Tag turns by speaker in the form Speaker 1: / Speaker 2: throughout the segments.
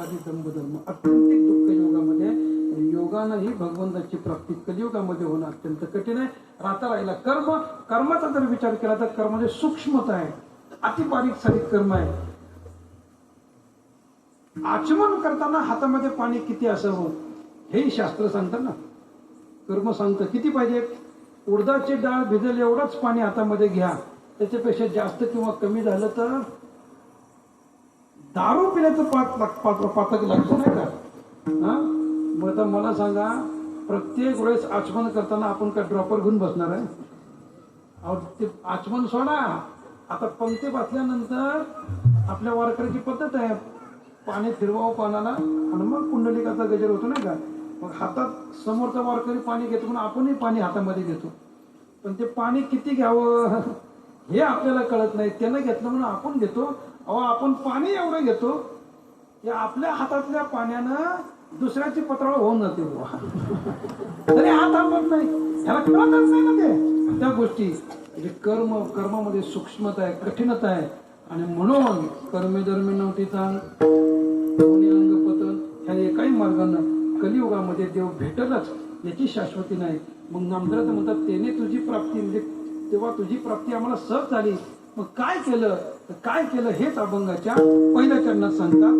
Speaker 1: आधी दंभधर्म अत्यंतिक दुःख योगामध्ये योगानं ही भगवंताची प्राप्ती कलियुगामध्ये होणं अत्यंत कठीण आहे. राहता राहिला कर्माचा जर विचार केला तर कर्मामध्ये सूक्ष्मता आहे, अति बारीक सारीक कर्म आहे. आचमन करताना हातामध्ये पाणी किती असावं हे शास्त्र सांगतं ना. कर्म सांगतं किती पाहिजे. उडदाची डाळ भिजल एवढंच पाणी हातामध्ये घ्या, त्याच्यापेक्षा जास्त किंवा कमी झालं तर दारू पिण्याचं पातक लागतं नाही का. हा मग आता मला सांगा, प्रत्येक वेळेस आचमन करताना आपण काय ड्रॉपर घेऊन बसणार आहे? अहो ते आचमन सोडा. आता पंक्ती बसल्यानंतर आपल्या वारकऱ्याची पद्धत आहे, पाणी फिरवावं पानाला आणि मग कुंडलिकाचा गजर होतो नाही का. मग हातात समोरचा वारकरी पाणी घेतो म्हणून आपणही पाणी हातामध्ये घेतो. पण ते पाणी किती घ्यावं हे आपल्याला कळत नाही. त्यानं घेतलं म्हणून आपण घेतो. अहो आपण पाणी एवढं घेतो की आपल्या हातातल्या पाण्यानं दुसऱ्याची पत्राळ होऊन जाते. तरी हात थांबत नाही, ह्याला कळतच नाही ना ते त्या गोष्टी. म्हणजे कर्मामध्ये सूक्ष्मता आहे, कठीणता आहे. आणि म्हणून कर्मे धर्मे नव्हती चांग अंग पतन ह्या एकाही मार्गानं कलियुगामध्ये देव भेटलच याची शाश्वती नाही. मग नामदेवात म्हणतात तेने तुझी प्राप्ती, म्हणजे तेव्हा तुझी प्राप्ती आम्हाला सहज झाली. मग काय केलं हेच अभंगाच्या पहिल्या चरणात सांगतात.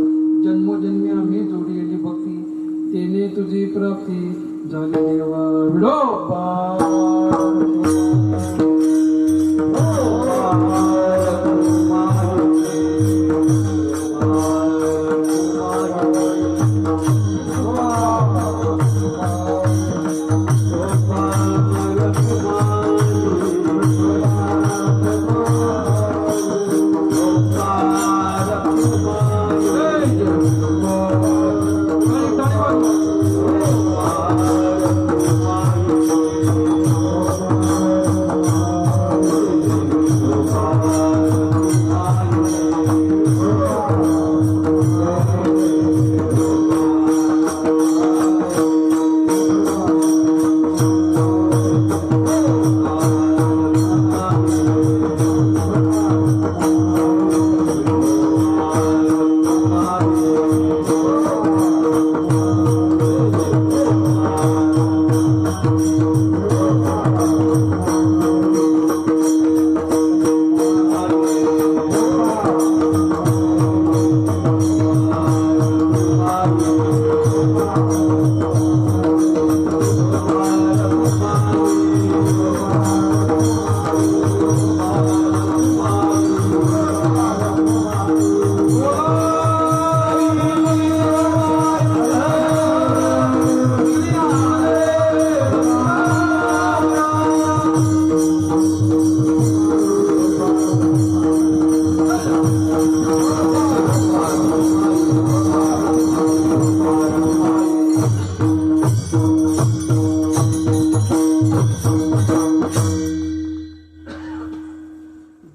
Speaker 1: जन्मोजन्मी आम्ही जोडलेली भक्ती तेने तुझी प्राप्ती झाली देवा. विडोबा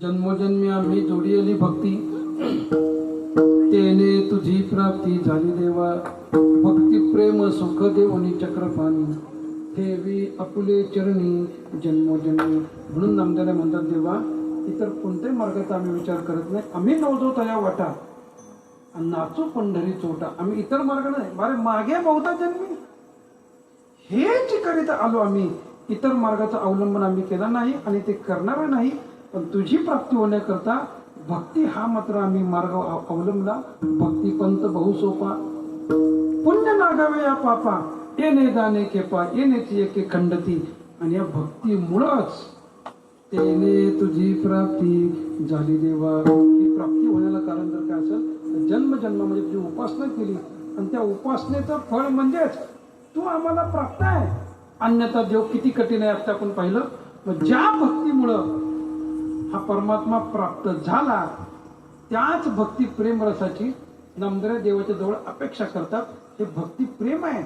Speaker 1: जन्मोजन्मी आम्ही जोडलेली भक्ती तेने तुझी प्राप्ती झाली देवा. भक्ती प्रेम सुख देवनी चक्रपाणी ठेवी आपुले चरणी जन्मोजन्मी. म्हणून नामदेव म्हणतात देवा इतर कोणत्याही मार्गाचा आम्ही विचार करत नाही. आम्ही नवजो तया वाटा आणि नाचू पंढरी चोटा. आम्ही इतर मार्ग नाही, बारे मागे बहुता जन्मी हेच करीत आलो आम्ही. इतर मार्गाचा अवलंबन आम्ही केला नाही आणि ते करणार नाही. पण तुझी प्राप्ती होण्याकरता भक्ती हा मात्र आम्ही मार्ग अवलंबला. भक्ती पंत बहु सोपा पुण्य नागावे या पापा येणे जाणे केपा येण्याची एके खंडती. आणि या भक्तीमुळंच तेने तुझी प्राप्ती झाली देवा. ही प्राप्ती होण्याला कारण जर काय असेल तर जन्मजन्मामध्ये तुझी उपासना केली आणि त्या उपासनेचं फळ म्हणजेच तू आम्हाला प्राप्त आहे. अन्यथा देव किती कठीण आहे आता आपण पाहिलं. मग ज्या भक्तीमुळं हा परमात्मा प्राप्त झाला त्याच भक्ती प्रेम रसाची नामदेव देवाच्या जवळ अपेक्षा करतात. हे भक्ती प्रेम आहे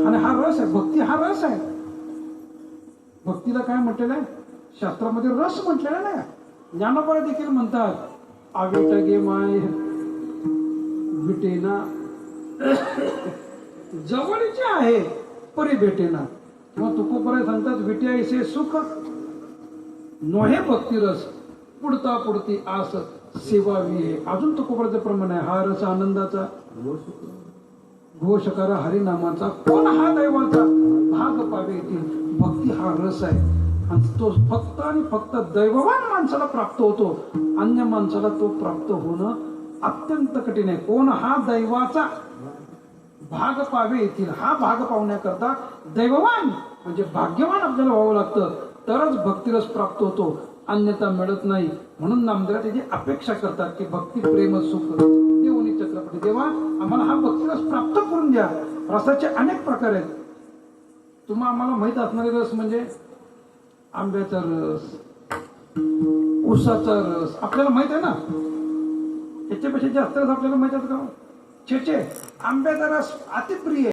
Speaker 1: आणि हा रस आहे. भक्ती हा रस आहे. भक्तीला काय म्हटलेलं आहे शास्त्रामध्ये? रस म्हटलेला नाही. ज्ञानोबा देखील म्हणतात आवेट गे माय भेटेना जवळचे आहे परी भेटेना. किंवा तुकोबराय सांगतात विटे ऐसे सुख नोहे भक्ती रस पुढता पुढती आस सेवावी आहे. अजून तुकोबराचं प्रमाण आहे, हा रस आनंदाचा घोष करा हरिनामाचा, कोण हा दैवाचा भाग पावे येतील. भक्ती हा रस आहे आणि तो फक्त आणि फक्त दैववान माणसाला प्राप्त होतो. अन्य माणसाला तो प्राप्त होणं अत्यंत कठीण आहे. कोण हा दैवाचा भाग पावे येतील, हा भाग पावण्याकरता दैववान म्हणजे भाग्यवान आपल्याला व्हावं लागतं, तरच भक्तिरस प्राप्त होतो, अन्यथा मिळत नाही. म्हणून नामदेव त्याची अपेक्षा करतात की भक्ती प्रेम सुख देवनी चक्रपती, देवा आम्हाला हा भक्तिरस प्राप्त करून द्या. रसाचे अनेक प्रकार आहेत. तुम्हाला आम्हाला माहित असणारे रस म्हणजे आंब्याचा रस, ऊसाचा रस आपल्याला माहित आहे ना. याच्यापेक्षा जास्त रस आपल्याला माहित आहे का? छे आंब्याचा रस अतिप्रिय